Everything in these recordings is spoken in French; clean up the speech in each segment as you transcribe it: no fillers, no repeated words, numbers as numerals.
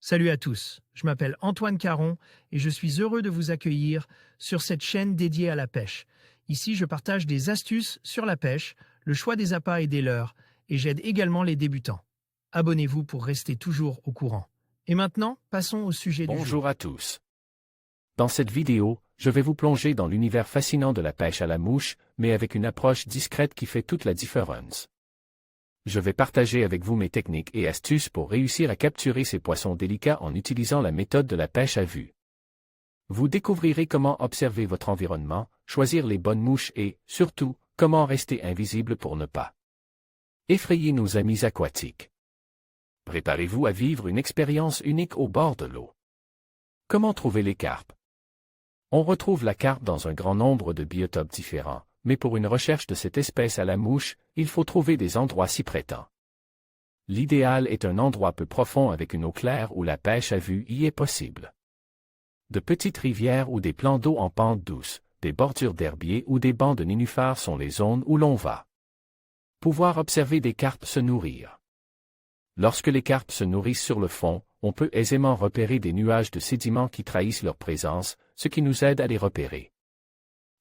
Salut à tous, je m'appelle Antoine Caron et je suis heureux de vous accueillir sur cette chaîne dédiée à la pêche. Ici, je partage des astuces sur la pêche, le choix des appâts et des leurres, et j'aide également les débutants. Abonnez-vous pour rester toujours au courant. Et maintenant, passons au sujet du jour. Bonjour à tous. Dans cette vidéo, je vais vous plonger dans l'univers fascinant de la pêche à la mouche, mais avec une approche discrète qui fait toute la différence. Je vais partager avec vous mes techniques et astuces pour réussir à capturer ces poissons délicats en utilisant la méthode de la pêche à vue. Vous découvrirez comment observer votre environnement, choisir les bonnes mouches et, surtout, comment rester invisible pour ne pas effrayer nos amis aquatiques. Préparez-vous à vivre une expérience unique au bord de l'eau. Comment trouver les carpes? On retrouve la carpe dans un grand nombre de biotopes différents, mais pour une recherche de cette espèce à la mouche, il faut trouver des endroits s'y prêtant. L'idéal est un endroit peu profond avec une eau claire où la pêche à vue y est possible. De petites rivières ou des plans d'eau en pente douce, des bordures d'herbiers ou des bancs de nénuphars sont les zones où l'on va pouvoir observer des carpes se nourrir. Lorsque les carpes se nourrissent sur le fond, on peut aisément repérer des nuages de sédiments qui trahissent leur présence, ce qui nous aide à les repérer.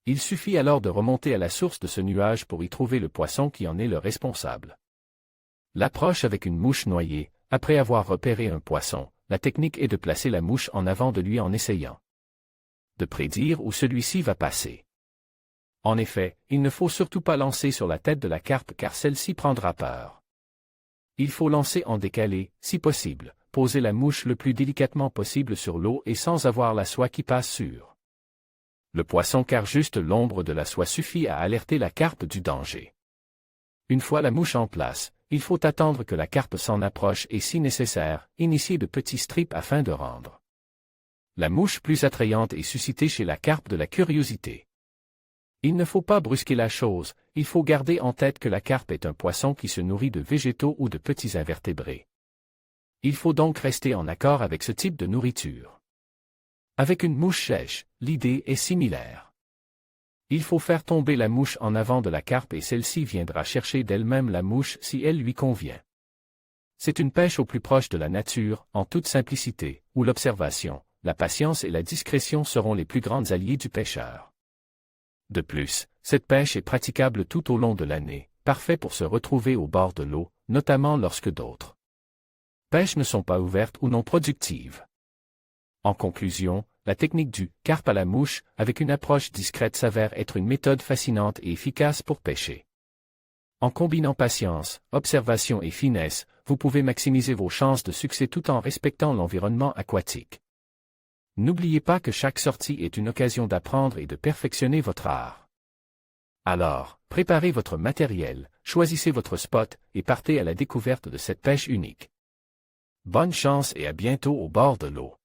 Il suffit alors de remonter à la source de ce nuage pour y trouver le poisson qui en est le responsable. L'approche avec une mouche noyée, après avoir repéré un poisson, la technique est de placer la mouche en avant de lui en essayant de prédire où celui-ci va passer. En effet, il ne faut surtout pas lancer sur la tête de la carpe car celle-ci prendra peur. Il faut lancer en décalé, si possible, poser la mouche le plus délicatement possible sur l'eau et sans avoir la soie qui passe sur le poisson car juste l'ombre de la soie suffit à alerter la carpe du danger. Une fois la mouche en place, il faut attendre que la carpe s'en approche et si nécessaire, initier de petits strips afin de rendre la mouche plus attrayante et susciter chez la carpe de la curiosité. Il ne faut pas brusquer la chose, il faut garder en tête que la carpe est un poisson qui se nourrit de végétaux ou de petits invertébrés. Il faut donc rester en accord avec ce type de nourriture. Avec une mouche sèche, l'idée est similaire. Il faut faire tomber la mouche en avant de la carpe et celle-ci viendra chercher d'elle-même la mouche si elle lui convient. C'est une pêche au plus proche de la nature, en toute simplicité, où l'observation, la patience et la discrétion seront les plus grandes alliées du pêcheur. De plus, cette pêche est praticable tout au long de l'année, parfait pour se retrouver au bord de l'eau, notamment lorsque d'autres pêches ne sont pas ouvertes ou non productives. En conclusion, la technique du « carpe à la mouche » avec une approche discrète s'avère être une méthode fascinante et efficace pour pêcher. En combinant patience, observation et finesse, vous pouvez maximiser vos chances de succès tout en respectant l'environnement aquatique. N'oubliez pas que chaque sortie est une occasion d'apprendre et de perfectionner votre art. Alors, préparez votre matériel, choisissez votre spot et partez à la découverte de cette pêche unique. Bonne chance et à bientôt au bord de l'eau.